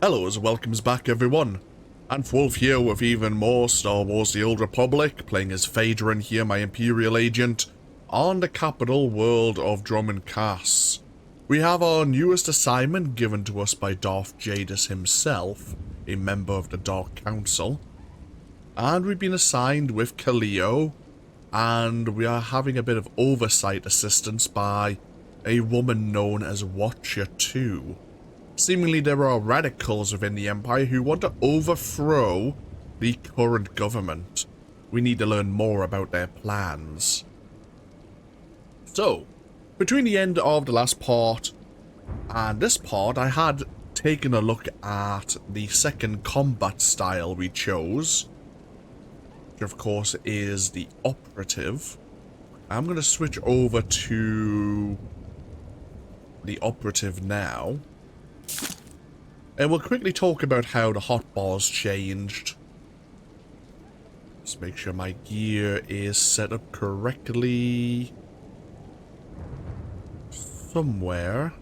Hello and welcomes back everyone. And Wolf here with even more Star Wars The Old Republic, playing as Vaedren here, my Imperial agent, on the capital world of Dromund Kaas. We have our newest assignment given to us by Darth Jadus himself, a member of the Dark Council. And we've been assigned with Kaliyo, and we are having a bit of oversight assistance by a woman known as Watcher 2. Seemingly there are radicals within the Empire who want to overthrow the current government. We need to learn more about their plans. So, between the end of the last part and this part, I had taken a look at the second combat style we chose, which of course is the Operative. I'm going to switch over to the Operative now. And we'll quickly talk about how the hotbars changed. Let's make sure my gear is set up correctly. Somewhere.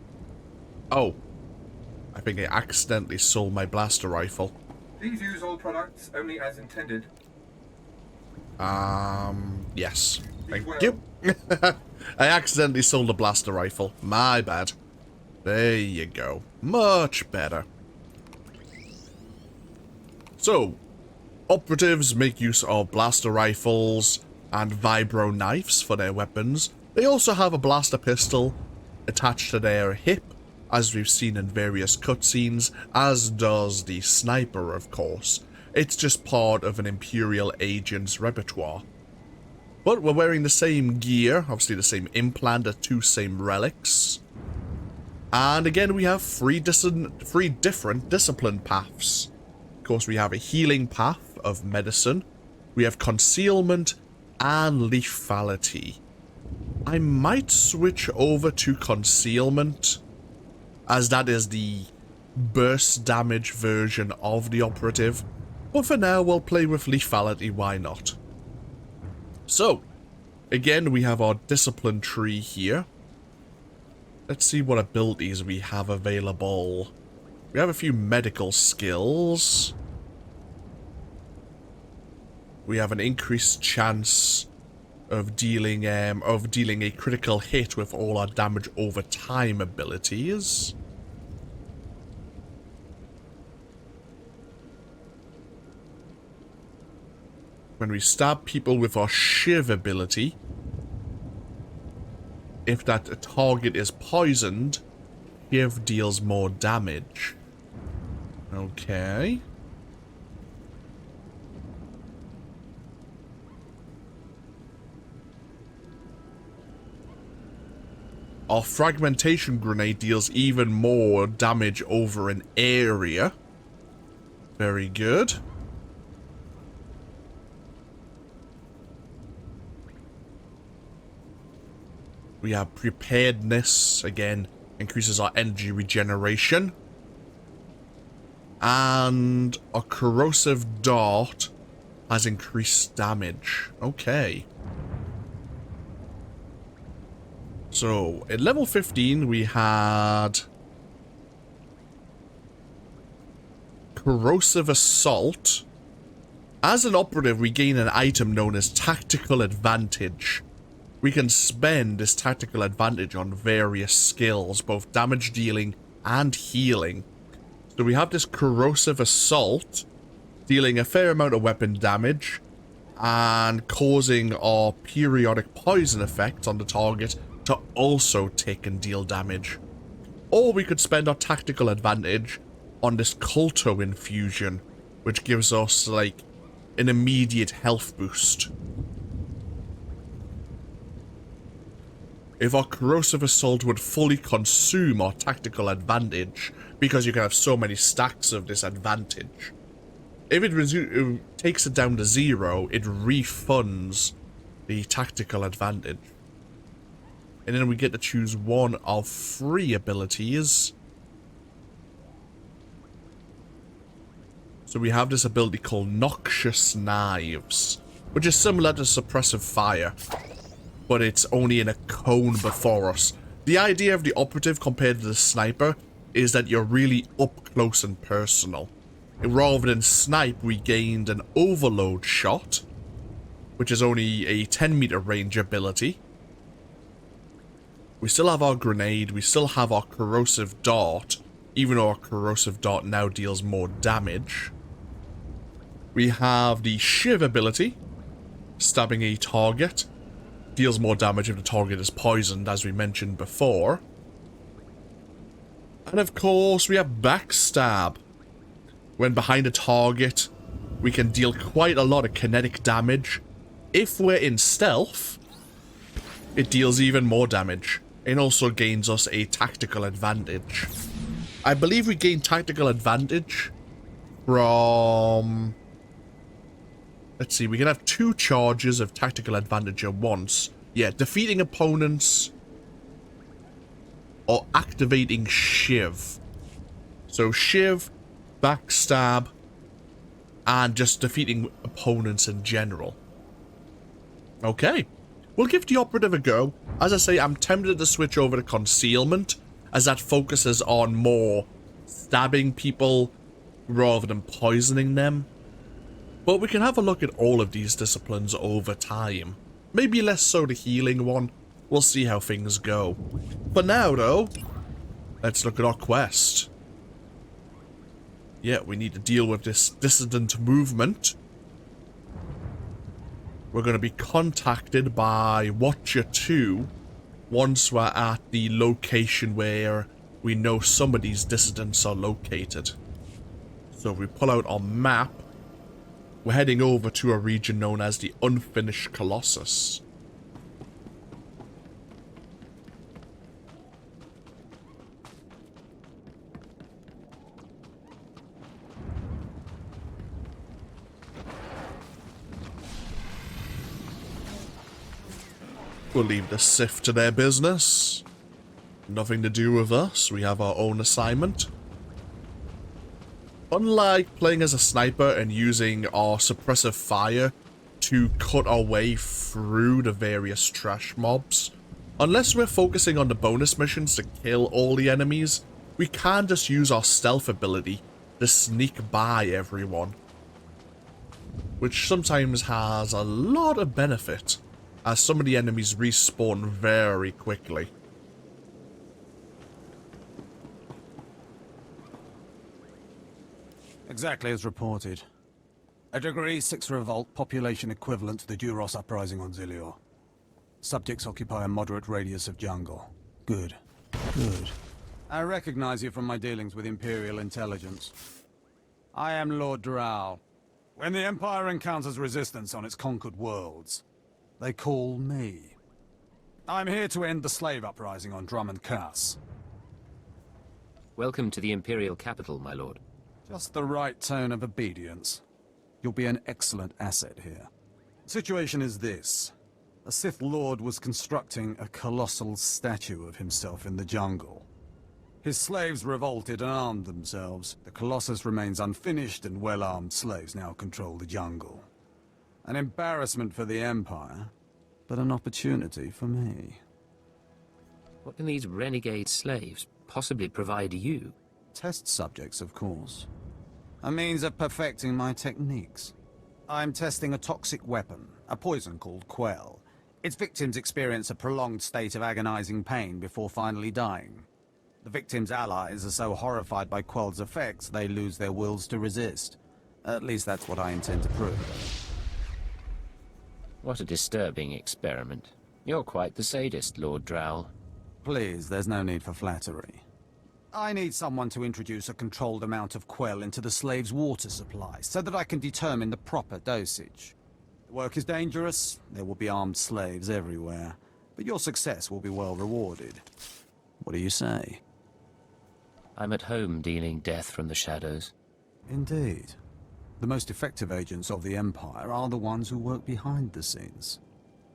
Oh. I think I accidentally sold my blaster rifle. Please use all products only as intended. Yes. Thank you. I accidentally sold a blaster rifle. My bad. There you go. Much better. So, operatives make use of blaster rifles and vibro knives for their weapons. They also have a blaster pistol attached to their hip, as we've seen in various cutscenes, as does the sniper, of course. It's just part of an Imperial agent's repertoire. But we're wearing the same gear, obviously the same implant, the two same relics. And again, we have three different discipline paths. Of course, we have a healing path of medicine, we have concealment, and lethality. I might switch over to concealment, as that is the burst damage version of the Operative. But for now, we'll play with lethality, why not? So, again, we have our discipline tree here. Let's see what abilities we have available. We have a few medical skills. We have an increased chance of dealing a critical hit with all our damage over time abilities. When we stab people with our shiv ability, if that target is poisoned, shiv deals more damage. Okay. Our fragmentation grenade deals even more damage over an area. Very good. We have preparedness, again, increases our energy regeneration. And a corrosive dart has increased damage. Okay. So, at level 15, we had corrosive assault. As an operative, we gain an item known as tactical advantage. We can spend this tactical advantage on various skills, both damage dealing and healing. So we have this corrosive assault, dealing a fair amount of weapon damage, and causing our periodic poison effect on the target to also take and deal damage. Or we could spend our tactical advantage on this Culto infusion, which gives us, like, an immediate health boost. If our corrosive assault would fully consume our tactical advantage, because you can have so many stacks of this advantage, if it takes it down to 0, it refunds the tactical advantage. And then we get to choose one of 3 abilities. So we have this ability called Noxious Knives, which is similar to Suppressive Fire, but it's only in a cone before us. The idea of the Operative compared to the Sniper is that you're really up close and personal. Rather than snipe, we gained an overload shot, which is only a 10-meter range ability. We still have our grenade, we still have our corrosive dart, even though our corrosive dart now deals more damage. We have the shiv ability, stabbing a target, deals more damage if the target is poisoned, as we mentioned before. And of course, we have backstab. When behind a target, we can deal quite a lot of kinetic damage. If we're in stealth, it deals even more damage. It also gains us a tactical advantage. I believe we gain tactical advantage from... Let's see, we can have 2 charges of tactical advantage at once. Yeah, defeating opponents or activating shiv. So shiv, backstab, and just defeating opponents in general. Okay, we'll give the operative a go. As I say, I'm tempted to switch over to concealment, as that focuses on more stabbing people rather than poisoning them. But we can have a look at all of these disciplines over time. Maybe less so the healing one. We'll see how things go. For now, though, let's look at our quest. Yeah, we need to deal with this dissident movement. We're going to be contacted by Watcher 2 once we're at the location where we know some of these dissidents are located. So if we pull out our map, we're heading over to a region known as the Unfinished Colossus. We'll leave the Sith to their business. Nothing to do with us. We have our own assignment. Unlike playing as a sniper and using our suppressive fire to cut our way through the various trash mobs, unless we're focusing on the bonus missions to kill all the enemies, we can just use our stealth ability to sneak by everyone, which sometimes has a lot of benefit, as some of the enemies respawn very quickly. Exactly as reported. A degree 6 revolt, population equivalent to the Duros uprising on Zilior. Subjects occupy a moderate radius of jungle. Good. Good. I recognize you from my dealings with Imperial intelligence. I am Lord Drowl. When the Empire encounters resistance on its conquered worlds, they call me. I'm here to end the slave uprising on Dromund Kaas. Welcome to the Imperial capital, my lord. Just the right tone of obedience. You'll be an excellent asset here. Situation is this. A Sith Lord was constructing a colossal statue of himself in the jungle. His slaves revolted and armed themselves. The Colossus remains unfinished, and well-armed slaves now control the jungle. An embarrassment for the Empire, but an opportunity for me. What can these renegade slaves possibly provide you? Test subjects, of course. A means of perfecting my techniques. I'm testing a toxic weapon, a poison called Quell. Its victims experience a prolonged state of agonizing pain before finally dying. The victims' allies are so horrified by Quell's effects, they lose their wills to resist. At least that's what I intend to prove. What a disturbing experiment. You're quite the sadist, Lord Drowl. Please, there's no need for flattery. I need someone to introduce a controlled amount of Quell into the slaves' water supply, so that I can determine the proper dosage. The work is dangerous, there will be armed slaves everywhere, but your success will be well rewarded. What do you say? I'm at home dealing death from the shadows. Indeed. The most effective agents of the Empire are the ones who work behind the scenes.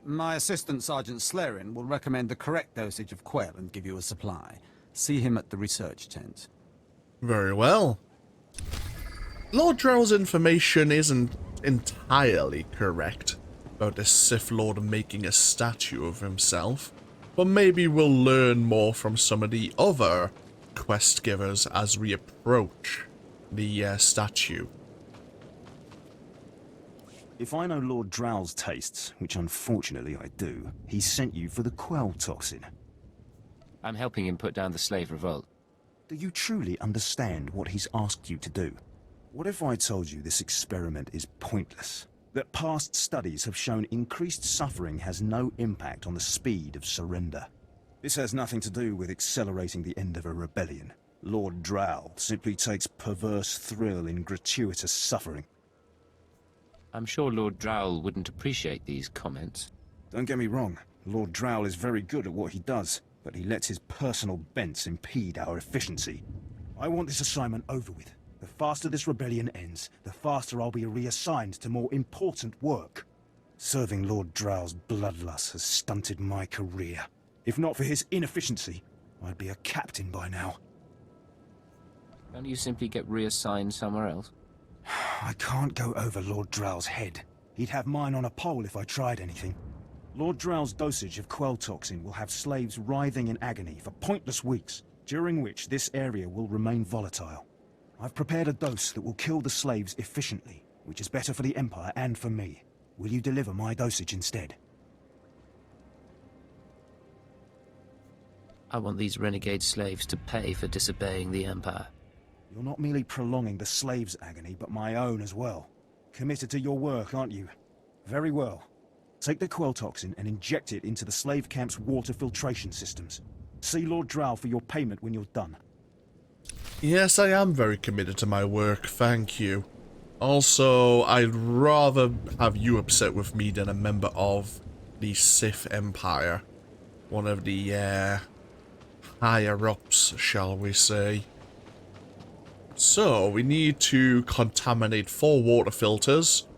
My assistant, Sergeant Slerin, will recommend the correct dosage of Quell and give you a supply. See him at the research tent. Very well. Lord Drow's information isn't entirely correct about the Sith Lord making a statue of himself, but maybe we'll learn more from some of the other quest givers as we approach the statue. If I know Lord Drowl's tastes, which unfortunately I do, he sent you for the Quell toxin. I'm helping him put down the slave revolt. Do you truly understand what he's asked you to do? What if I told you this experiment is pointless? That past studies have shown increased suffering has no impact on the speed of surrender? This has nothing to do with accelerating the end of a rebellion. Lord Drowl simply takes perverse thrill in gratuitous suffering. I'm sure Lord Drowl wouldn't appreciate these comments. Don't get me wrong, Lord Drowl is very good at what he does, but he lets his personal bents impede our efficiency. I want this assignment over with. The faster this rebellion ends, the faster I'll be reassigned to more important work. Serving Lord Drowl's bloodlust has stunted my career. If not for his inefficiency, I'd be a captain by now. Can't you simply get reassigned somewhere else? I can't go over Lord Drowl's head. He'd have mine on a pole if I tried anything. Lord Drowl's dosage of Quell toxin will have slaves writhing in agony for pointless weeks, during which this area will remain volatile. I've prepared a dose that will kill the slaves efficiently, which is better for the Empire and for me. Will you deliver my dosage instead? I want these renegade slaves to pay for disobeying the Empire. You're not merely prolonging the slaves' agony, but my own as well. Committed to your work, aren't you? Very well. Take the Quell toxin and inject it into the slave camp's water filtration systems. See Lord Drowl for your payment when you're done. Yes, I am very committed to my work, thank you. Also, I'd rather have you upset with me than a member of the Sith Empire. One of the, higher-ups, shall we say. So, we need to contaminate 4 water filters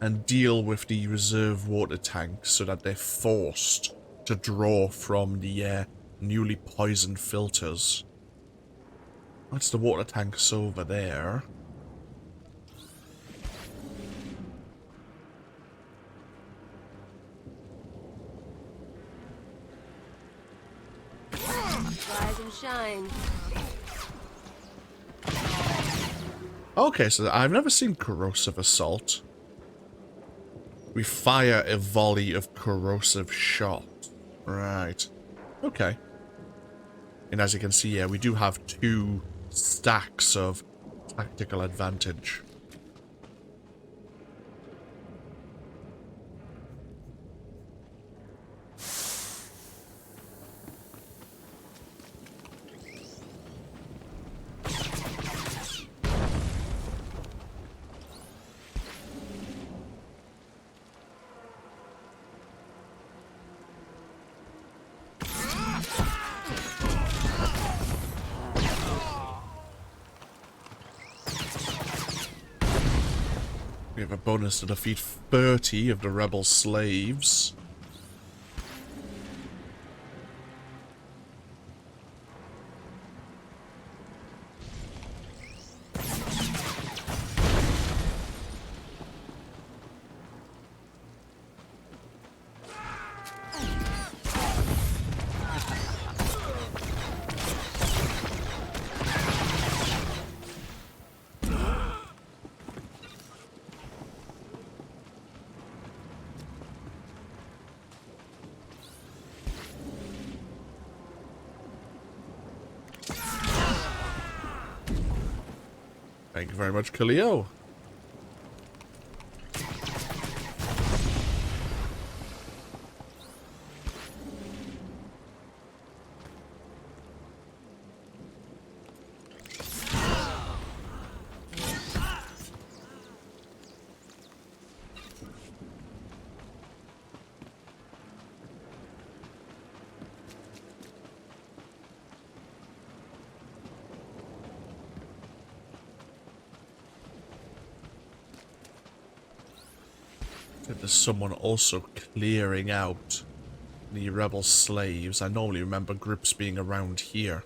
and deal with the reserve water tanks so that they're forced to draw from the newly poisoned filters. That's the water tanks over there. Rise and shine. Okay, so I've never seen corrosive assault. We fire a volley of corrosive shot. Right. Okay. And as you can see, yeah, we do have 2 stacks of tactical advantage. We have a bonus to defeat 30 of the rebel slaves. Thank you very much, Kaliyo. There's someone also clearing out the rebel slaves. I normally remember groups being around here.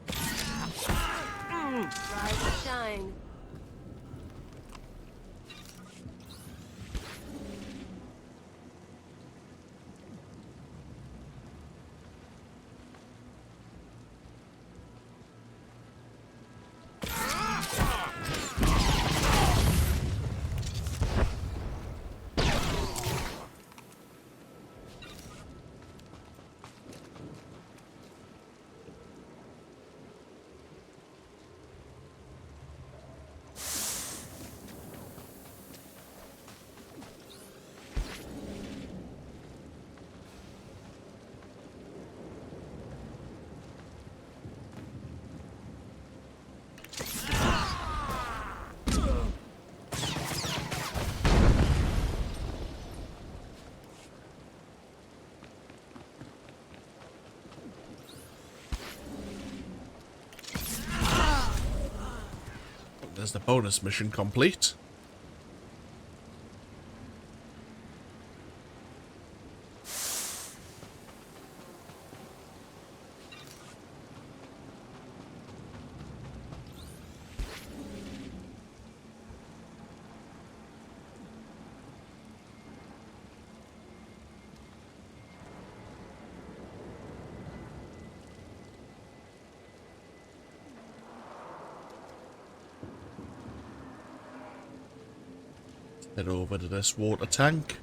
Rise and shine. there's the bonus mission complete. Head over to this water tank.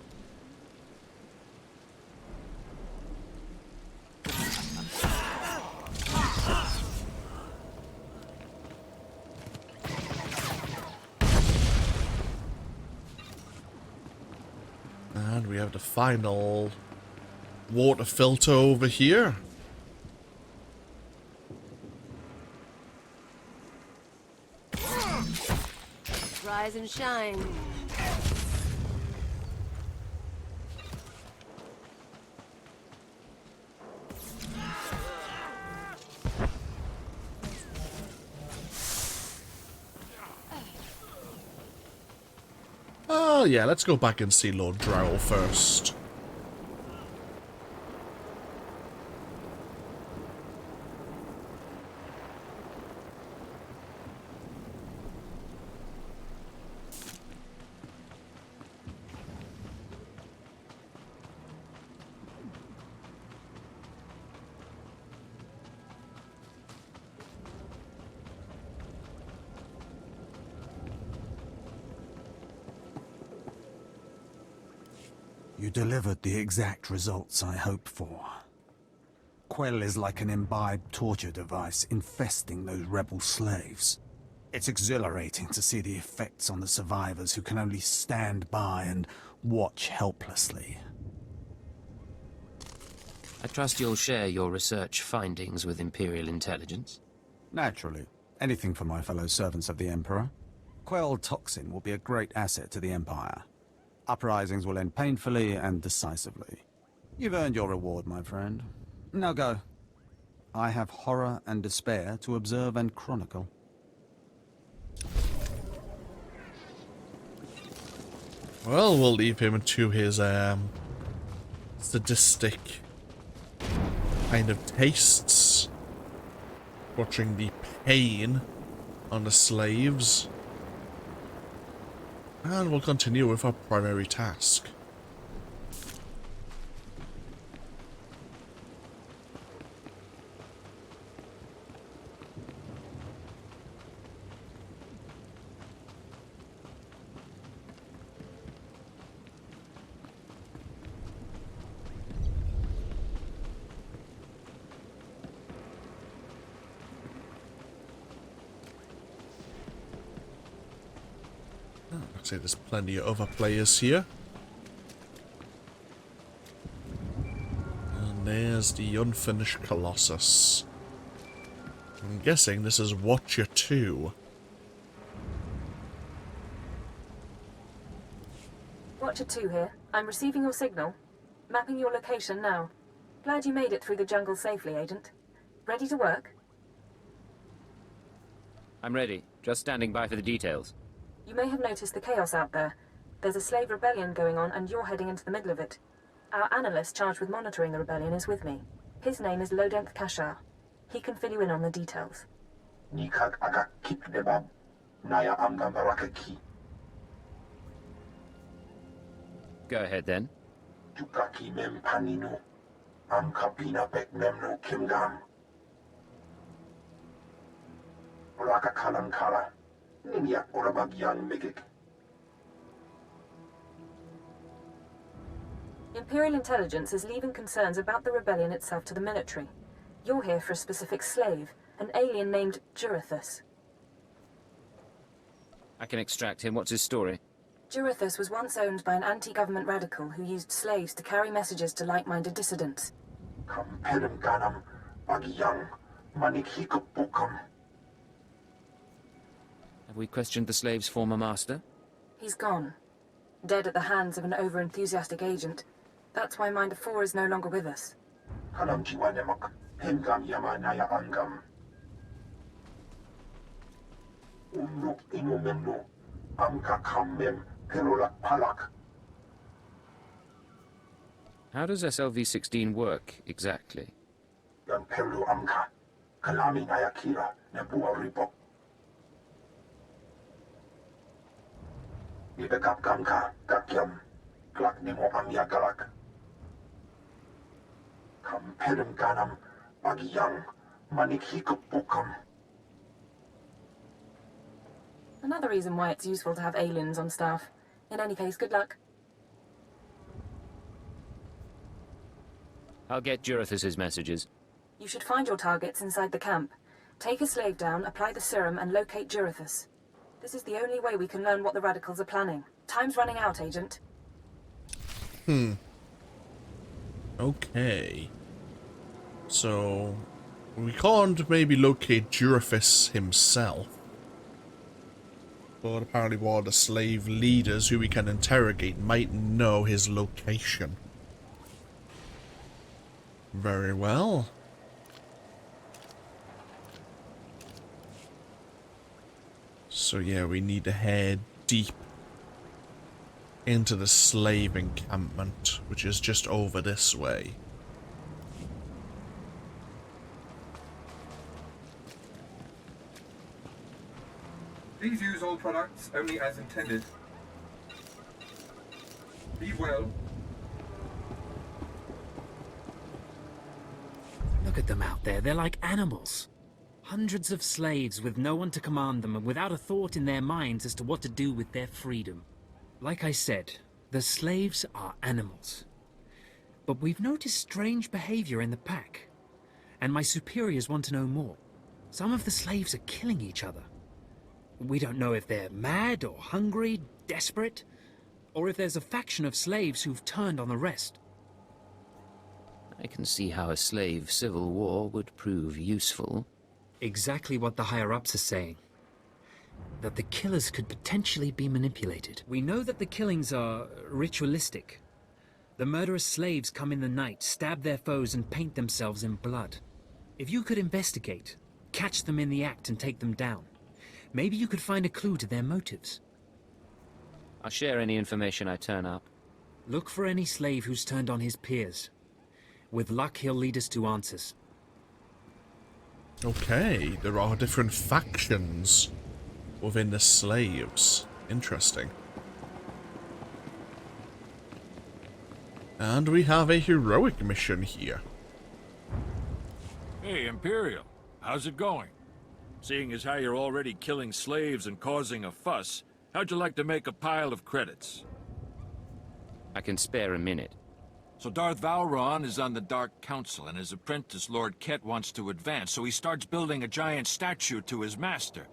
And we have the final water filter over here. Rise and shine. Oh yeah, let's go back and see Lord Drowl first. You delivered the exact results I hoped for. Quell is like an imbibed torture device infesting those rebel slaves. It's exhilarating to see the effects on the survivors who can only stand by and watch helplessly. I trust you'll share your research findings with Imperial intelligence. Naturally. Anything for my fellow servants of the Emperor. Quell toxin will be a great asset to the Empire. Uprisings will end painfully and decisively. You've earned your reward, my friend. Now go. I have horror and despair to observe and chronicle. Well, we'll leave him to his sadistic kind of tastes. Watching the pain on the slaves. And we'll continue with our primary task. Looks like there's plenty of other players here. And there's the Unfinished Colossus. I'm guessing this is Watcher 2. Watcher 2 here. I'm receiving your signal. Mapping your location now. Glad you made it through the jungle safely, Agent. Ready to work? I'm ready. Just standing by for the details. You may have noticed the chaos out there. There's a slave rebellion going on and you're heading into the middle of it. Our analyst charged with monitoring the rebellion is with me. His name is Dromund Kaas. He can fill you in on the details. Go ahead then. Imperial intelligence is leaving concerns about the rebellion itself to the military. You're here for a specific slave, an alien named Jurithus. I can extract him. What's his story? Jurithus was once owned by an anti-government radical who used slaves to carry messages to like-minded dissidents. Have we questioned the slave's former master? He's gone. Dead at the hands of an over-enthusiastic agent. That's why Minder 4 is no longer with us. Unuk inumemno. Amka kammem perolak palak. How does SLV-16 work, exactly? Yan perlu amka. Kalami ayakira nebuwa ripok. Ibekap kamka kakyam. Glak nemo amyagalak. Kamperem ganam bagiyang manik hikupukam. Another reason why it's useful to have aliens on staff. In any case, good luck. I'll get Jurithus's messages. You should find your targets inside the camp. Take a slave down, apply the serum, and locate Jurithus. This is the only way we can learn what the radicals are planning. Time's running out, Agent. Okay. So, we can't maybe locate Jurithus himself. But apparently one of the slave leaders who we can interrogate might know his location. Very well. So yeah, we need to head deep into the slave encampment, which is just over this way. Please use all products only as intended. Be well. Look at them out there, they're like animals. Hundreds of slaves with no one to command them and without a thought in their minds as to what to do with their freedom. Like I said, the slaves are animals. But we've noticed strange behavior in the pack. And my superiors want to know more. Some of the slaves are killing each other. We don't know if they're mad or hungry, desperate, or if there's a faction of slaves who've turned on the rest. I can see how a slave civil war would prove useful. Exactly what the higher-ups are saying. That the killers could potentially be manipulated. We know that the killings are ritualistic. The murderous slaves come in the night, stab their foes, and paint themselves in blood. If you could investigate, catch them in the act and take them down, maybe you could find a clue to their motives. I'll share any information I turn up. Look for any slave who's turned on his peers. With luck, he'll lead us to answers. Okay, there are different factions within the slaves. Interesting. And we have a heroic mission here. Hey, Imperial. How's it going? Seeing as how you're already killing slaves and causing a fuss, how'd you like to make a pile of credits? I can spare a minute. So Darth Vaedren is on the Dark Council, and his apprentice, Lord Ket, wants to advance, so he starts building a giant statue to his master.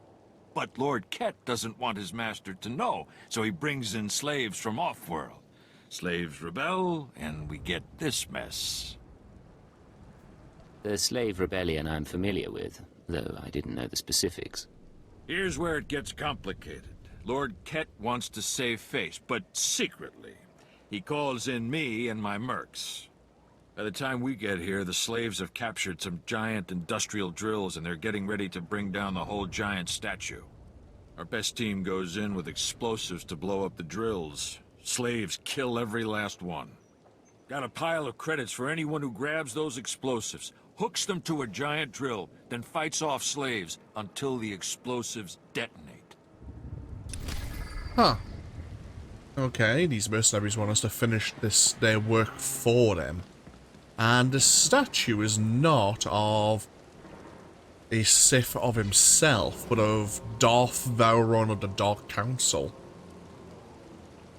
But Lord Ket doesn't want his master to know, so he brings in slaves from off-world. Slaves rebel, and we get this mess. The slave rebellion I'm familiar with, though I didn't know the specifics. Here's where it gets complicated. Lord Ket wants to save face, but secretly. He calls in me and my mercs. By the time we get here, the slaves have captured some giant industrial drills and they're getting ready to bring down the whole giant statue. Our best team goes in with explosives to blow up the drills. Slaves kill every last one. Got a pile of credits for anyone who grabs those explosives, hooks them to a giant drill, then fights off slaves until the explosives detonate. Huh. Okay, these mercenaries want us to finish their work for them. And the statue is not of a Sith of himself, but of Darth Vaedren of the Dark Council.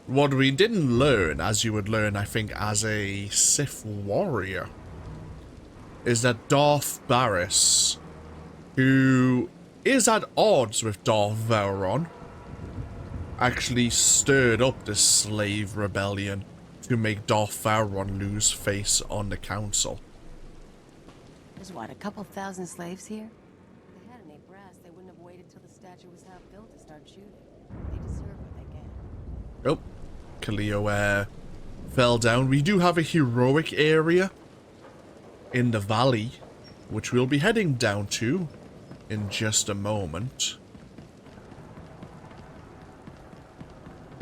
What we didn't learn, as you would learn, I think, as a Sith warrior, is that Darth Barris, who is at odds with Darth Vaedren, actually stirred up this slave rebellion to make Darth Vaedren lose face on the council. There's what, a couple thousand slaves here? If they had any brass, they wouldn't have waited till the statue was half built to start shooting. They deserve what they get. Oh, Kaliyo fell down. We do have a heroic area in the valley, which we'll be heading down to in just a moment.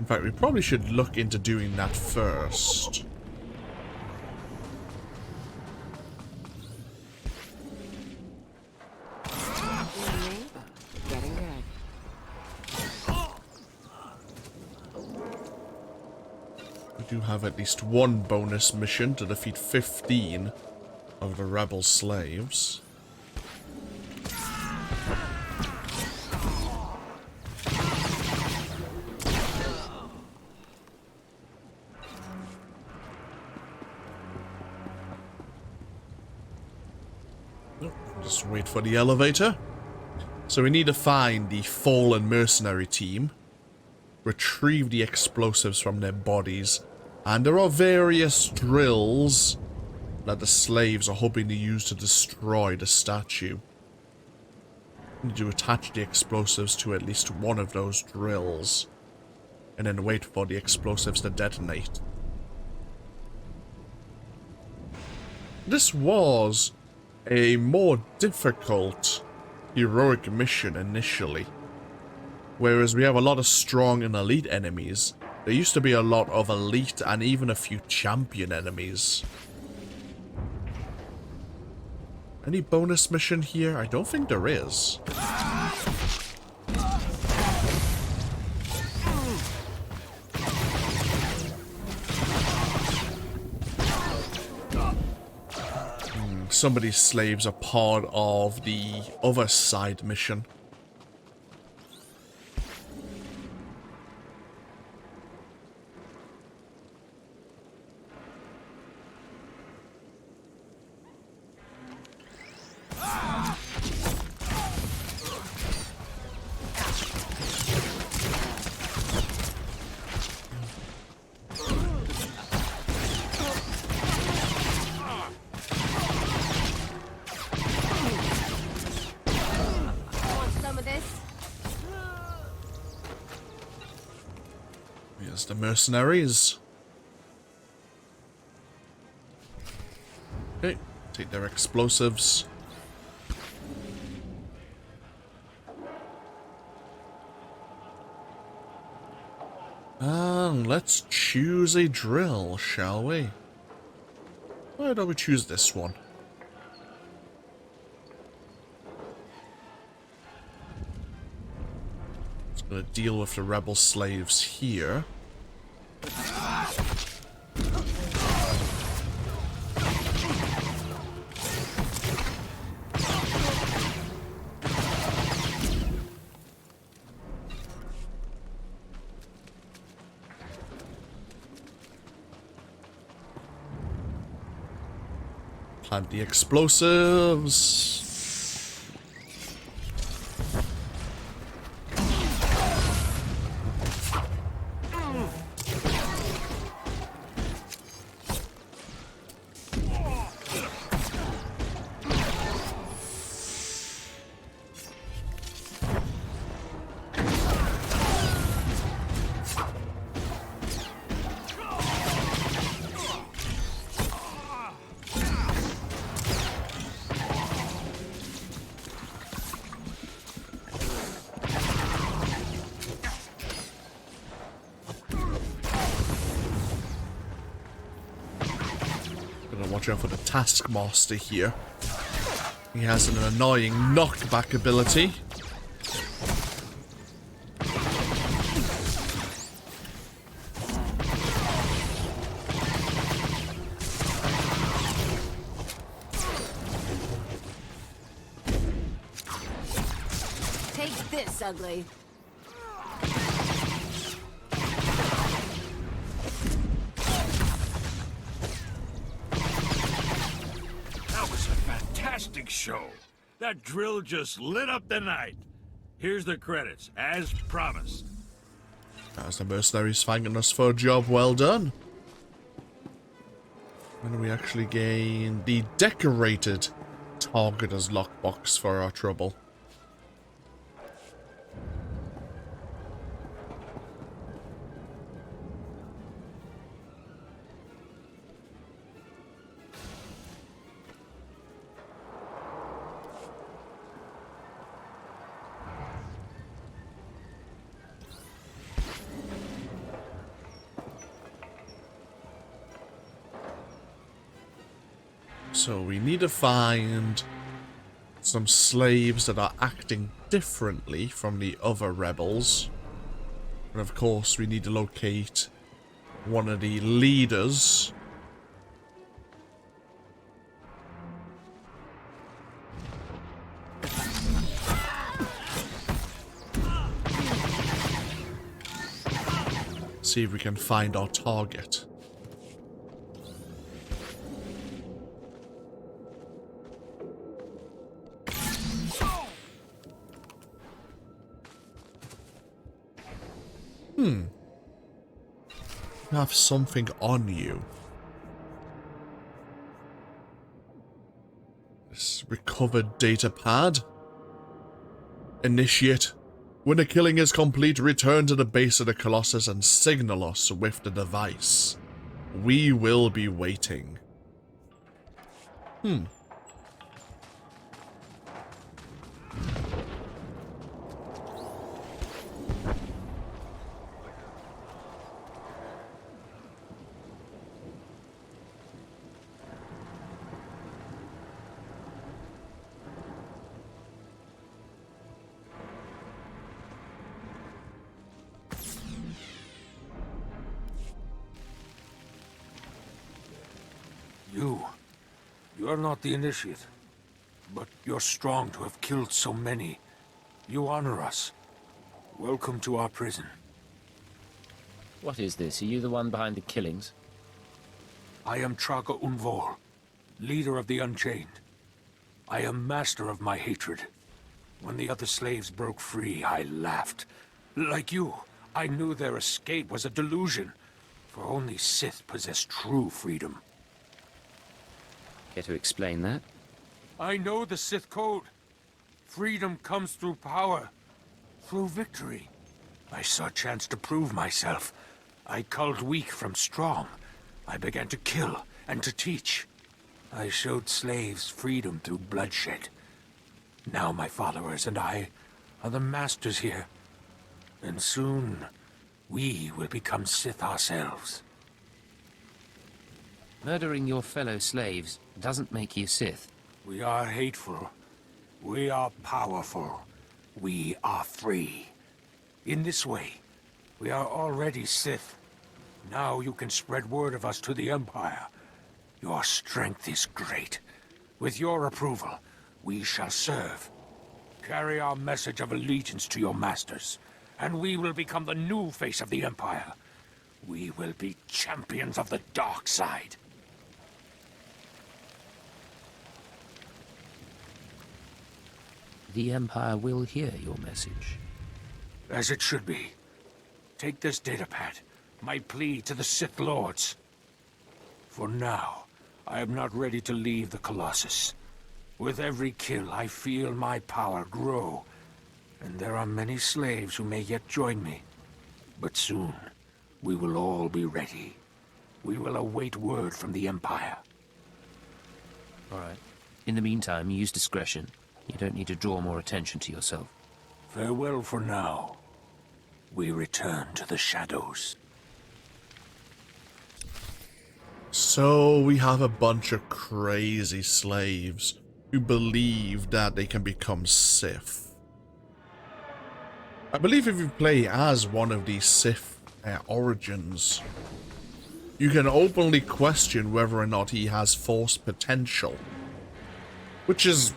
In fact, we probably should look into doing that first. Getting good. We do have at least one bonus mission to defeat 15 of the rebel slaves. Just wait for the elevator. So we need to find the fallen mercenary team, retrieve the explosives from their bodies, and there are various drills that the slaves are hoping to use to destroy the statue. We need to attach the explosives to at least one of those drills, and then wait for the explosives to detonate. This was a more difficult heroic mission initially. Whereas we have a lot of strong and elite enemies, there used to be a lot of elite and even a few champion enemies. Any bonus mission here? I don't think there is. Some of these slaves are part of the other side mission. Here's the mercenaries. Okay, take their explosives. And let's choose a drill, shall we? Why don't we choose this one? It's gonna deal with the rebel slaves here. Plant the explosives. Watch out for the Taskmaster here. He has an annoying knockback ability. Take this, ugly. Show. That drill just lit up the night. Here's the credits, as promised. As the mercenaries thanking us for a job well done. When do we actually gain the decorated targeter's lockbox for our trouble? So we need to find some slaves that are acting differently from the other rebels. And of course, we need to locate one of the leaders. See if we can find our target. You have something on you. This recovered data pad. Initiate. When the killing is complete, return to the base of the Colossus and signal us with the device. We will be waiting. You're not the initiate, but you're strong to have killed so many. You honor us. Welcome to our prison. What is this? Are you the one behind the killings? I am Traga Unvor, leader of the Unchained. I am master of my hatred. When the other slaves broke free, I laughed. Like you, I knew their escape was a delusion, for only Sith possess true freedom. Care to explain that? I know the Sith code. Freedom comes through power, through victory. I saw a chance to prove myself. I culled weak from strong. I began to kill and to teach. I showed slaves freedom through bloodshed. Now my followers and I are the masters here. And soon, we will become Sith ourselves. Murdering your fellow slaves doesn't make you Sith. We are hateful. We are powerful. We are free. In this way, we are already Sith. Now you can spread word of us to the Empire. Your strength is great. With your approval, we shall serve. Carry our message of allegiance to your masters, and we will become the new face of the Empire. We will be champions of the dark side. The Empire will hear your message. As it should be. Take this datapad, my plea to the Sith Lords. For now, I am not ready to leave the Colossus. With every kill, I feel my power grow. And there are many slaves who may yet join me. But soon, we will all be ready. We will await word from the Empire. All right. In the meantime, use discretion. You don't need to draw more attention to yourself. Farewell for now. We return to the shadows. So we have a bunch of crazy slaves who believe that they can become Sith. I believe if you play as one of these Sith origins, you can openly question whether or not he has Force potential, which is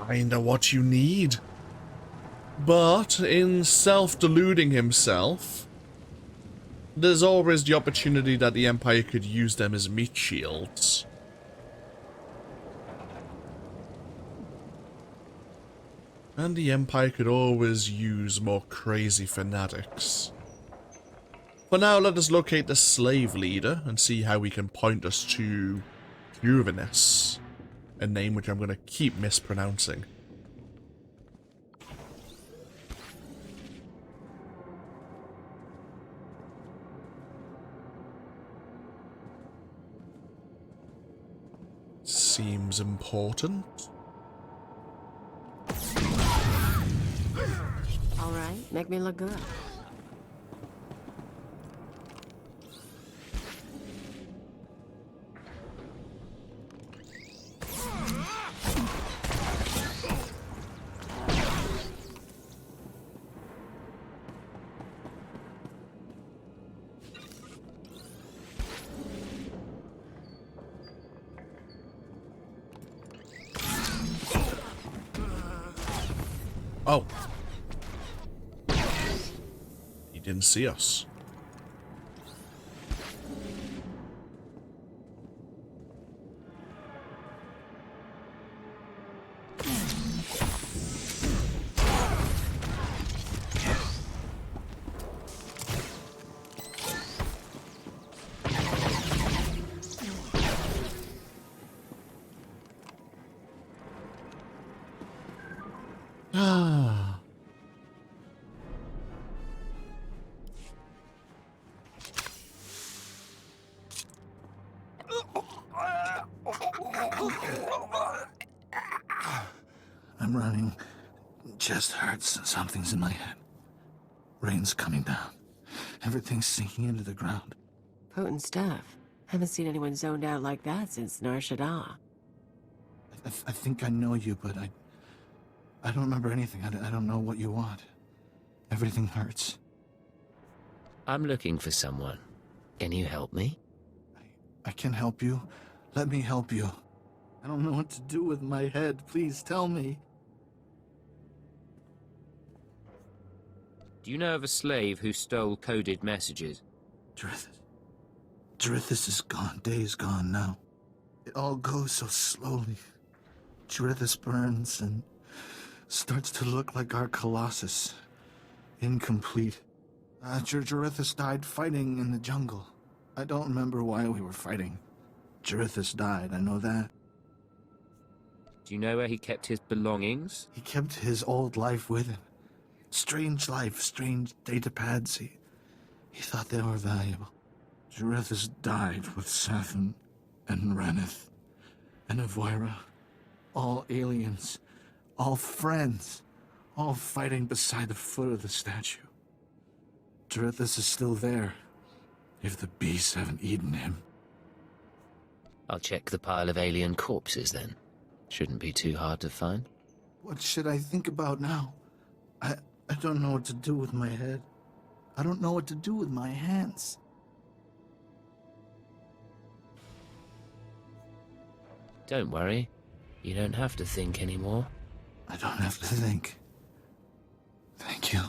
kinda what you need. But in self-deluding himself, there's always the opportunity that the Empire could use them as meat shields. And the Empire could always use more crazy fanatics. For now, let us locate the slave leader and see how we can point us to Unfinished, a name which I'm going to keep mispronouncing. Seems important. All right, make me look good. Oh. He didn't see us. Ah. I'm running. Chest hurts. Something's in my head. Rain's coming down. Everything's sinking into the ground. Potent stuff. Haven't seen anyone zoned out like that since Nar Shaddaa. I think I know you, but I don't remember anything. I don't know what you want. Everything hurts. I'm looking for someone. Can you help me? I can help you. Let me help you. I don't know what to do with my head. Please tell me. Do you know of a slave who stole coded messages? Drithis is gone. Days gone now. It all goes so slowly. Drithis burns and starts to look like our Colossus. Incomplete. Drithis died fighting in the jungle. I don't remember why we were fighting. Drithis died, I know that. Do you know where he kept his belongings? He kept his old life with him. Strange life, strange datapads. He thought they were valuable. Drithis died with Safin and Ranith and Avoira. All aliens. All friends. All fighting beside the foot of the statue. Drithis is still there. If the beasts haven't eaten him. I'll check the pile of alien corpses then. Shouldn't be too hard to find. What should I think about now? I don't know what to do with my head. I don't know what to do with my hands. Don't worry. You don't have to think anymore. I don't have to think. Thank you.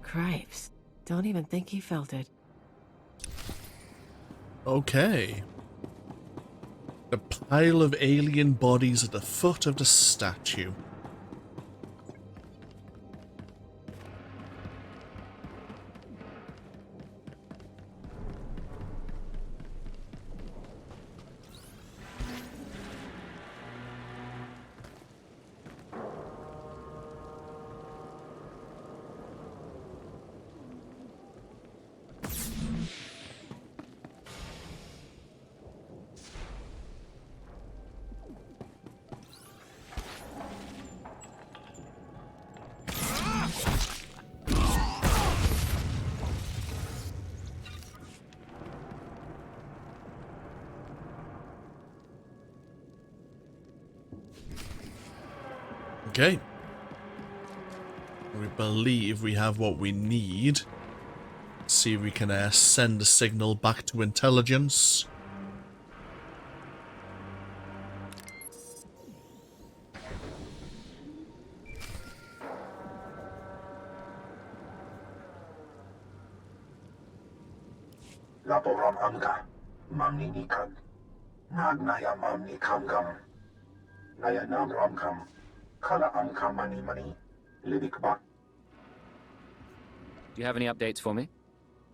Cripes. Don't even think he felt it. Okay. The pile of alien bodies at the foot of the statue. Okay. We believe we have what we need. Let's see if we can send a signal back to intelligence. Laporam amka, mamni nikam, nagnaya mamni kamgam, naya nam ramkam, kala amka mani mani, lidikba. Do you have any updates for me?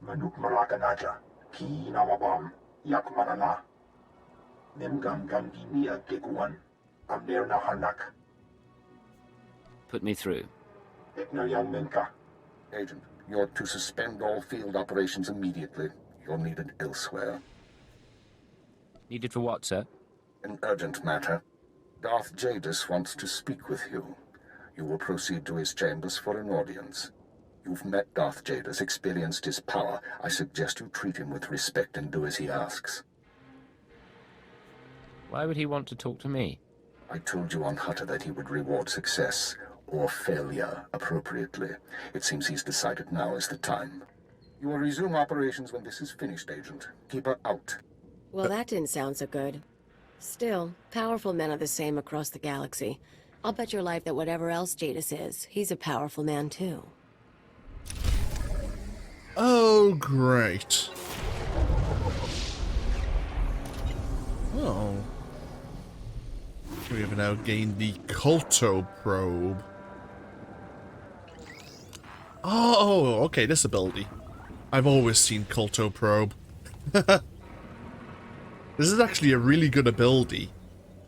Manuk marakanaja, ki nawabam, yak manana. Nimgam gamdi niya kekuan, amner na hanak. Put me through. Eknayan menka. Agent, you're to suspend all field operations immediately. You're needed elsewhere. Needed for what, sir? An urgent matter. Darth Jadus wants to speak with you. You will proceed to his chambers for an audience. You've met Darth Jadus, experienced his power. I suggest you treat him with respect and do as he asks. Why would he want to talk to me? I told you on Hutter that he would reward success, or failure, appropriately. It seems he's decided now is the time. You will resume operations when this is finished, Agent. Keep her out. Well, that didn't sound so good. Still, powerful men are the same across the galaxy. I'll bet your life that whatever else Jadus is, he's a powerful man too. Oh, great. Oh. We have now gained the Culto Probe. Oh, okay, this ability. I've always seen Culto Probe. This is actually a really good ability.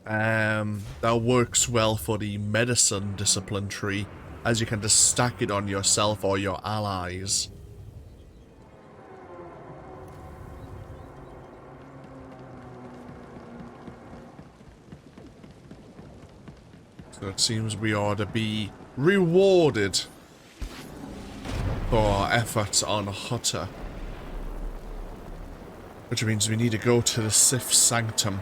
That works well for the medicine discipline tree, as you can just stack it on yourself or your allies. So it seems we are to be rewarded for our efforts on Hutter. Which means we need to go to the Sith Sanctum.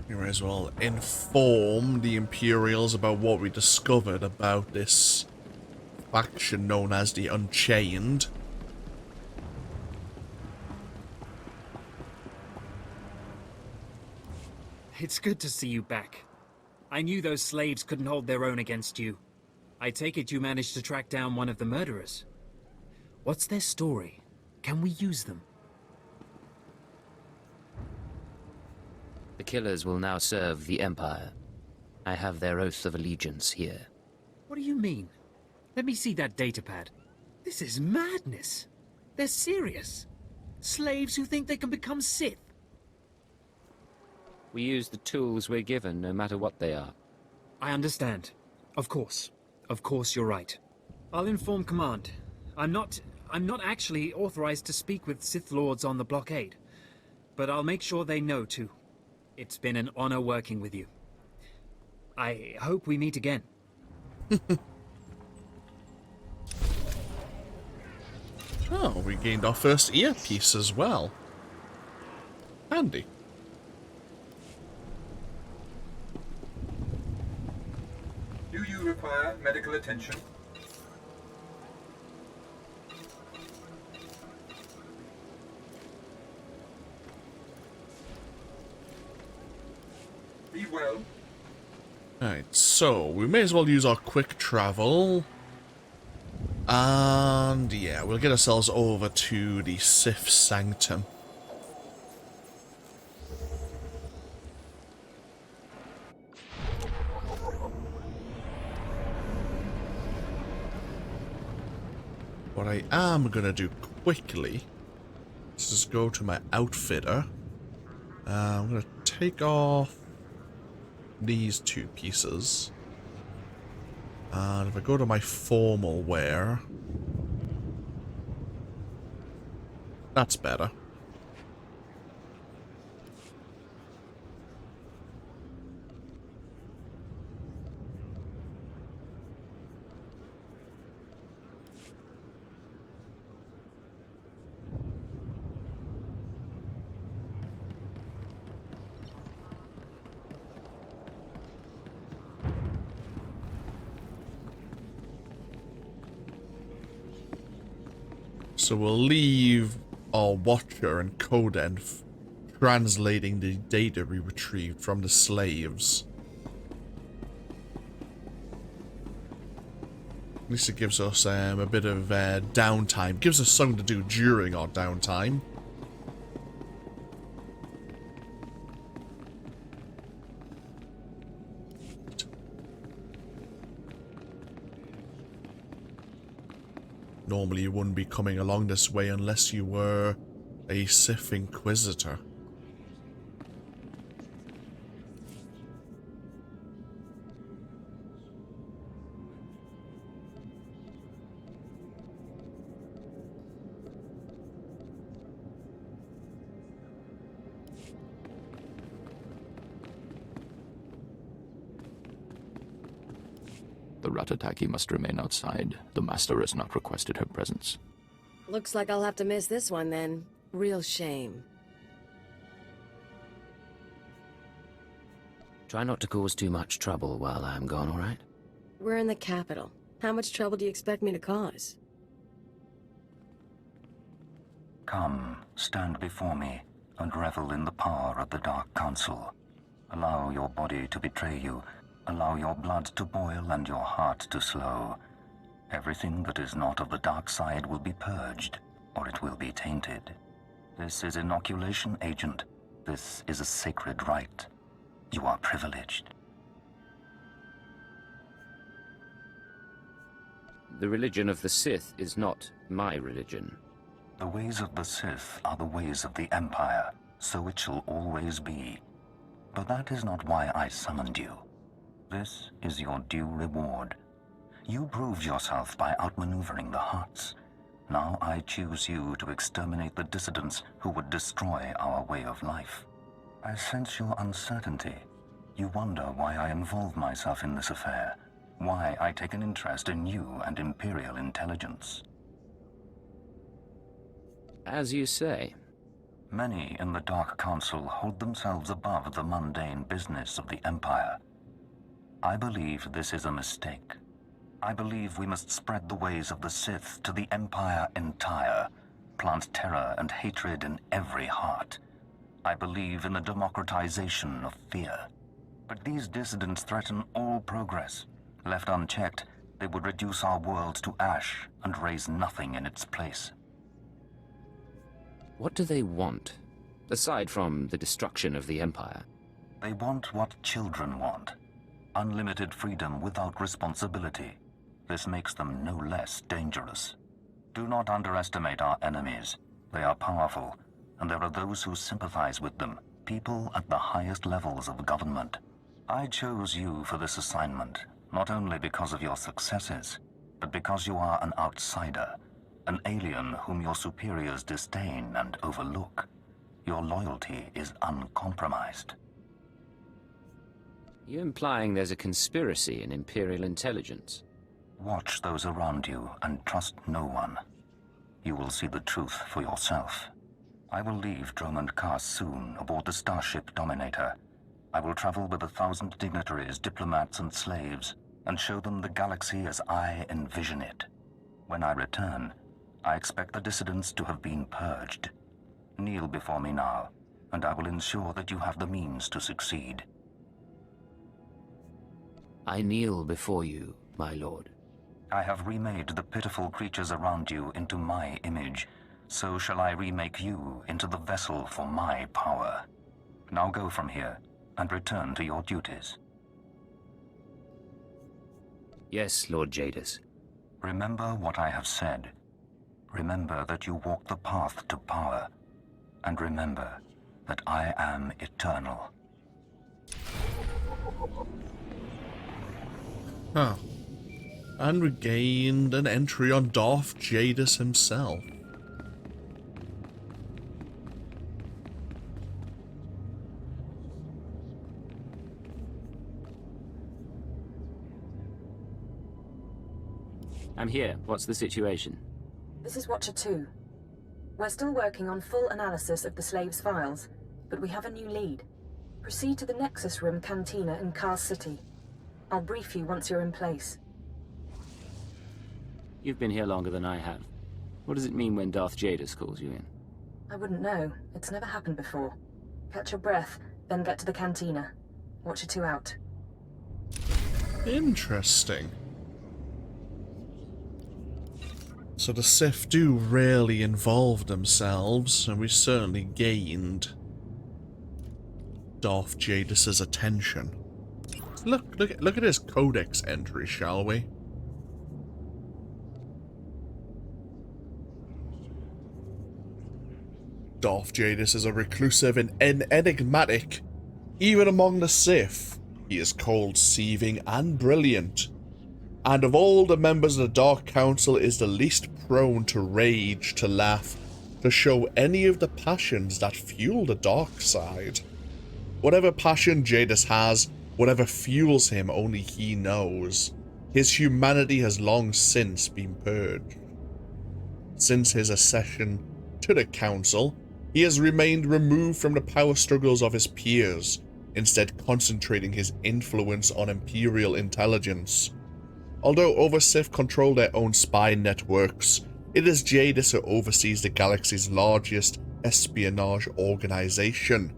We may as well inform the Imperials about what we discovered about this faction known as the Unchained. It's good to see you back. I knew those slaves couldn't hold their own against you. I take it you managed to track down one of the murderers. What's their story? Can we use them? The killers will now serve the Empire. I have their oath of allegiance here. What do you mean? Let me see that datapad. This is madness. They're serious. Slaves who think they can become Sith. We use the tools we're given, no matter what they are. I understand. Of course. Of course you're right. I'll inform Command. I'm not actually authorized to speak with Sith Lords on the blockade. But I'll make sure they know, too. It's been an honor working with you. I hope we meet again. Oh, we gained our first earpiece as well. Handy. Do you require medical attention? Be well. Alright, so we may as well use our quick travel. And yeah, we'll get ourselves over to the Sith Sanctum. What I am gonna do quickly is just go to my outfitter. I'm gonna take off these two pieces. And if I go to my formal wear, that's better. So we'll leave our Watcher and Coden translating the data we retrieved from the slaves. At least it gives us a bit of downtime. Gives us something to do during our downtime. Normally you wouldn't be coming along this way unless you were a Sith Inquisitor. The Ratataki must remain outside. The Master has not requested her presence. Looks like I'll have to miss this one then. Real shame. Try not to cause too much trouble while I'm gone, all right? We're in the capital. How much trouble do you expect me to cause? Come, stand before me, and revel in the power of the Dark Council. Allow your body to betray you. Allow your blood to boil and your heart to slow. Everything that is not of the dark side will be purged, or it will be tainted. This is inoculation, Agent. This is a sacred rite. You are privileged. The religion of the Sith is not my religion. The ways of the Sith are the ways of the Empire, so it shall always be. But that is not why I summoned you. This is your due reward. You proved yourself by outmaneuvering the Hutts. Now I choose you to exterminate the dissidents who would destroy our way of life. I sense your uncertainty. You wonder why I involve myself in this affair, why I take an interest in you and Imperial intelligence. As you say. Many in the Dark Council hold themselves above the mundane business of the Empire. I believe this is a mistake. I believe we must spread the ways of the Sith to the Empire entire, plant terror and hatred in every heart. I believe in the democratization of fear. But these dissidents threaten all progress. Left unchecked, they would reduce our world to ash and raise nothing in its place. What do they want, aside from the destruction of the Empire? They want what children want. Unlimited freedom without responsibility. This makes them no less dangerous. Do not underestimate our enemies. They are powerful, and there are those who sympathize with them, people at the highest levels of government. I chose you for this assignment, not only because of your successes, but because you are an outsider. An alien whom your superiors disdain and overlook. Your loyalty is uncompromised. You implying there's a conspiracy in Imperial intelligence? Watch those around you and trust no one. You will see the truth for yourself. I will leave Dromund Kaas soon aboard the starship Dominator. I will travel with 1,000 dignitaries, diplomats, and slaves, and show them the galaxy as I envision it. When I return, I expect the dissidents to have been purged. Kneel before me now, and I will ensure that you have the means to succeed. I kneel before you, my lord. I have remade the pitiful creatures around you into my image. So shall I remake you into the vessel for my power. Now go from here, and return to your duties. Yes, Lord Jadus. Remember what I have said. Remember that you walk the path to power. And remember that I am eternal. Huh. And we gained an entry on Darth Jadus himself. I'm here. What's the situation? This is Watcher 2. We're still working on full analysis of the slaves' files, but we have a new lead. Proceed to the Nexus Room Cantina in Kaas City. I'll brief you once you're in place. You've been here longer than I have. What does it mean when Darth Jadus calls you in? I wouldn't know. It's never happened before. Catch your breath, then get to the cantina. Watcher 2 out. Interesting. So the Sith do rarely involve themselves, and we certainly gained Darth Jadus's attention. Look at his codex entry, shall we? Darth Jadus is a reclusive and enigmatic. Even among the Sith, he is cold, seething, and brilliant. And of all the members of the Dark Council is the least prone to rage, to laugh, to show any of the passions that fuel the dark side. Whatever passion Jadus has, whatever fuels him, only he knows. His humanity has long since been purged. Since his accession to the Council, he has remained removed from the power struggles of his peers, instead concentrating his influence on Imperial intelligence. Although other Sith control their own spy networks, it is Jadus who oversees the galaxy's largest espionage organization,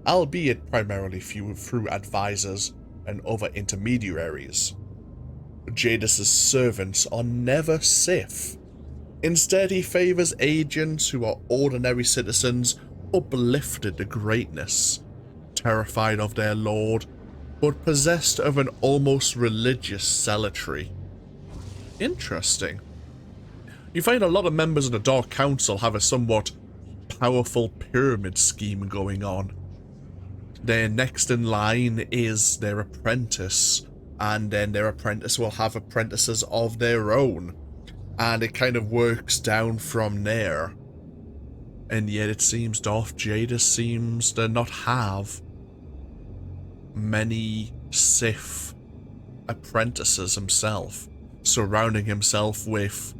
albeit primarily through advisors and other intermediaries. Jadus's servants are never Sith. Instead, he favors agents who are ordinary citizens uplifted to greatness, terrified of their lord, but possessed of an almost religious zealotry. Interesting. You find a lot of members of the Dark Council have a somewhat powerful pyramid scheme going on. Their next in line is their apprentice, and then their apprentice will have apprentices of their own, and it kind of works down from there. And yet it seems Darth Jadus seems to not have many Sith apprentices himself, surrounding himself with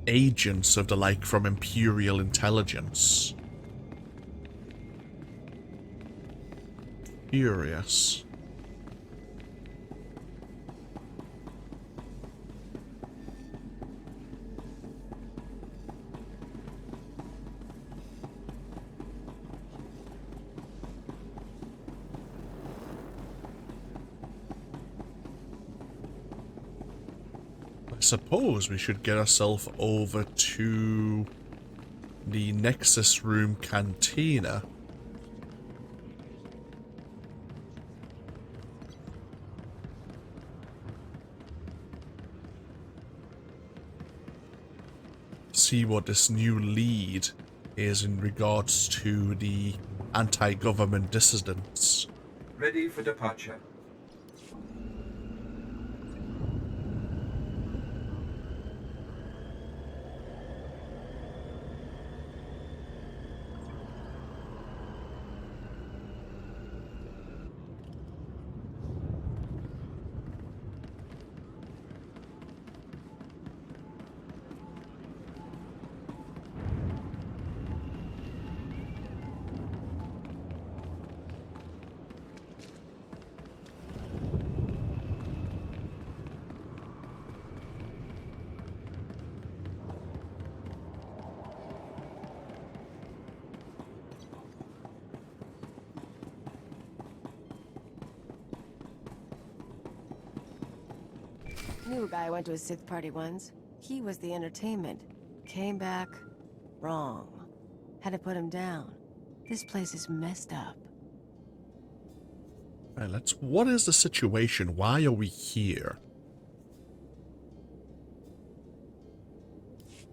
agents of the like from Imperial intelligence. Curious. I suppose we should get ourselves over to the Nexus Room Cantina. See what this new lead is in regards to the anti-government dissidents. Ready for departure. Knew a guy I went to a Sith party once. He was the entertainment. Came back wrong. Had to put him down. This place is messed up. Alright, what is the situation? Why are we here?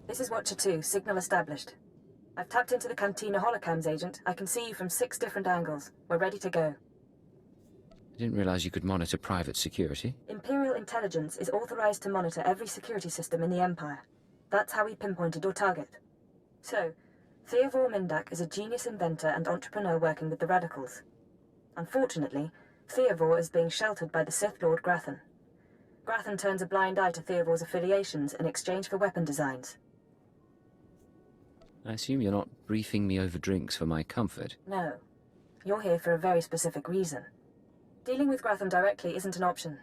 This is Watcher 2, signal established. I've tapped into the Cantina holocams, Agent. I can see you from 6 different angles. We're ready to go. I didn't realize you could monitor private security. Imperial intelligence is authorized to monitor every security system in the Empire. That's how we pinpointed your target. So, Theovor Mindak is a genius inventor and entrepreneur working with the Radicals. Unfortunately, Theovor is being sheltered by the Sith Lord Grathan. Grathan turns a blind eye to Theovor's affiliations in exchange for weapon designs. I assume you're not briefing me over drinks for my comfort. No. You're here for a very specific reason. Dealing with Grathan directly isn't an option.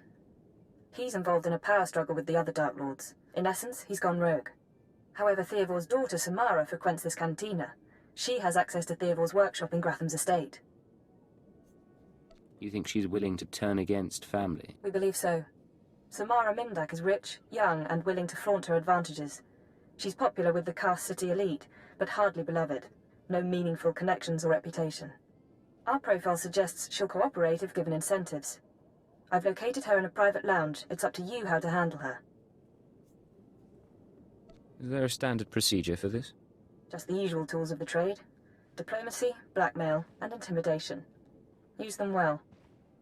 He's involved in a power struggle with the other Dark Lords. In essence, he's gone rogue. However, Theovor's daughter, Samara, frequents this cantina. She has access to Theovor's workshop in Grathan's estate. You think she's willing to turn against family? We believe so. Samara Mindak is rich, young, and willing to flaunt her advantages. She's popular with the Kaas city elite, but hardly beloved. No meaningful connections or reputation. Our profile suggests she'll cooperate if given incentives. I've located her in a private lounge. It's up to you how to handle her. Is there a standard procedure for this? Just the usual tools of the trade. Diplomacy, blackmail, and intimidation. Use them well.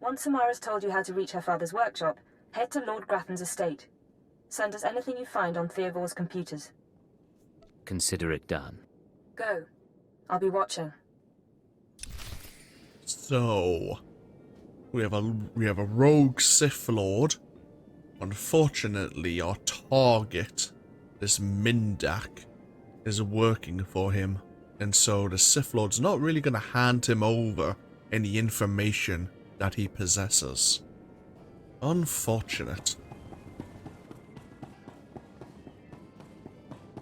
Once Samara's told you how to reach her father's workshop, head to Lord Grathan's estate. Send us anything you find on Theovor's computers. Consider it done. Go. I'll be watching. So, we have a rogue Sith Lord. Unfortunately, our target, this Mindak, is working for him, and so the Sith Lord's not really going to hand him over any information that he possesses. Unfortunate.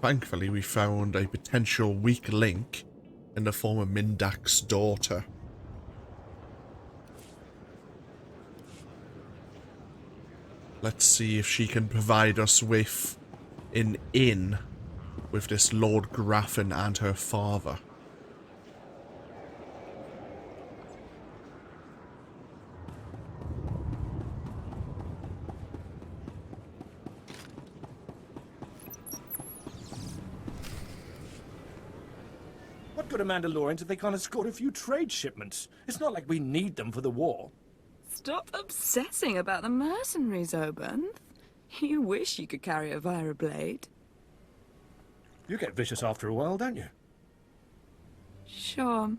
Thankfully, we found a potential weak link in the form of Mindak's daughter. Let's see if she can provide us with an in with this Lord Graffin and her father. What good are Mandalorians if they can't escort a few trade shipments? It's not like we need them for the war. Stop obsessing about the mercenaries, Obenth. You wish you could carry a Vira blade. You get vicious after a while, don't you? Sure.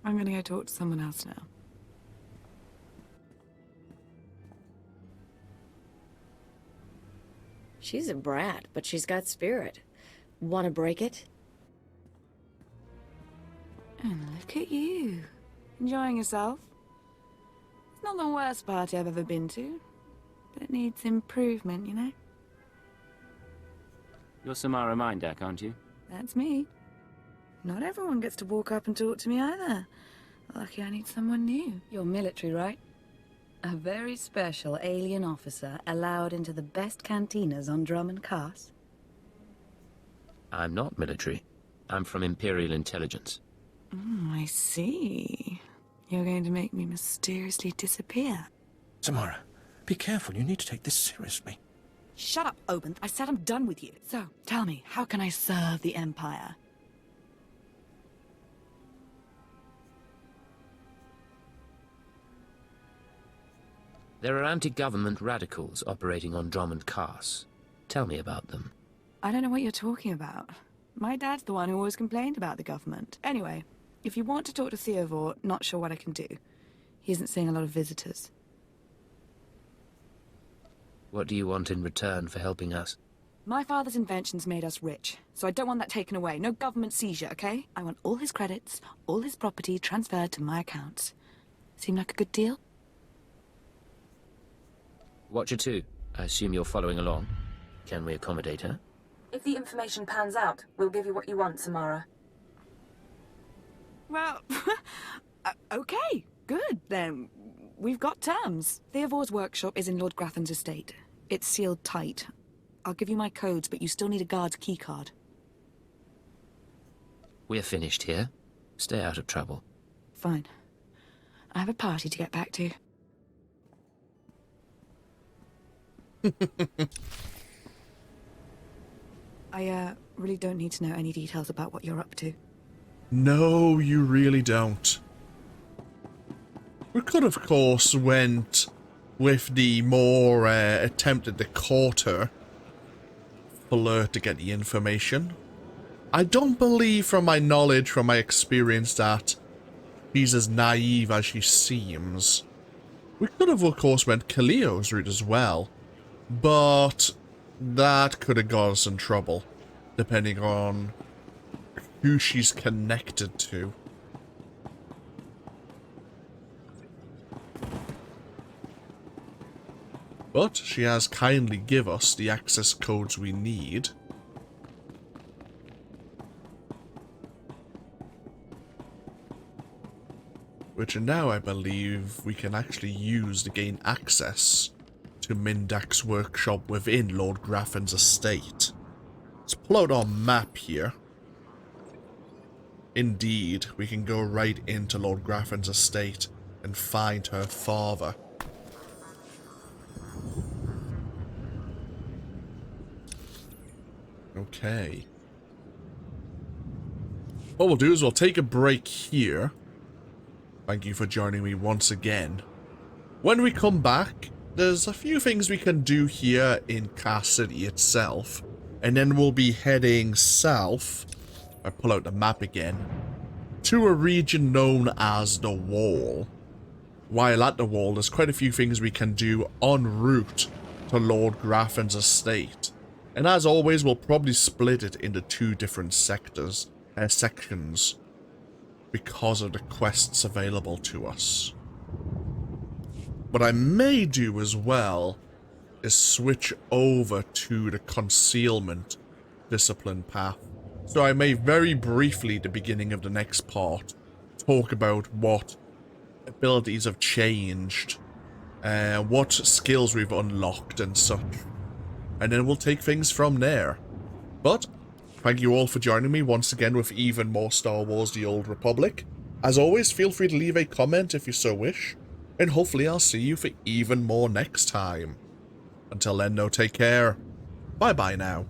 I'm gonna go talk to someone else now. She's a brat, but she's got spirit. Want to break it? And look at you. Enjoying yourself? It's not the worst party I've ever been to, but it needs improvement, you know? You're Samara Mindak, aren't you? That's me. Not everyone gets to walk up and talk to me either. Lucky I need someone new. You're military, right? A very special alien officer allowed into the best cantinas on Dromund Kaas. I'm not military. I'm from Imperial intelligence. I see. You're going to make me mysteriously disappear. Samara, be careful. You need to take this seriously. Shut up, Obenth. I said I'm done with you. So, tell me, how can I serve the Empire? There are anti-government radicals operating on Dromund Kaas. Tell me about them. I don't know what you're talking about. My dad's the one who always complained about the government. Anyway, if you want to talk to SWTOR, not sure what I can do. He isn't seeing a lot of visitors. What do you want in return for helping us? My father's inventions made us rich, so I don't want that taken away. No government seizure, okay? I want all his credits, all his property transferred to my accounts. Seem like a good deal? Watcher 2, I assume you're following along. Can we accommodate her? If the information pans out, we'll give you what you want, Samara. Well, okay, good, then. We've got terms. Theovor's workshop is in Lord Graffin's estate. It's sealed tight. I'll give you my codes, but you still need a guard's keycard. We're finished here. Stay out of trouble. Fine. I have a party to get back to. I, really don't need to know any details about what you're up to. No, you really don't. We could, of course, went with the more attempted to court her for to get the information. I don't believe, from my knowledge, from my experience, that she's as naive as she seems. We could have, of course, went Kaliyo's route as well, but that could have got us in trouble, depending on who she's connected to. But she has kindly give us the access codes we need. Which now I believe we can actually use to gain access to Mindak's workshop within Lord Graffin's estate. Let's pull out our map here. Indeed, we can go right into Lord Graffin's estate and find her father. Okay. What we'll do is we'll take a break here. Thank you for joining me once again. When we come back, there's a few things we can do here in Kaas City itself. And then we'll be heading south, I pull out the map again, to a region known as the Wall. While at the Wall, there's quite a few things we can do en route to Lord Graffin's estate. And as always, we'll probably split it into two different sections. because of the quests available to us. What I may do as well is switch over to the concealment discipline path. So I may very briefly, at the beginning of the next part, talk about what abilities have changed, what skills we've unlocked and such. And then we'll take things from there. But thank you all for joining me once again with even more Star Wars The Old Republic. As always, feel free to leave a comment if you so wish, and hopefully I'll see you for even more next time. Until then, though, take care. Bye-bye now.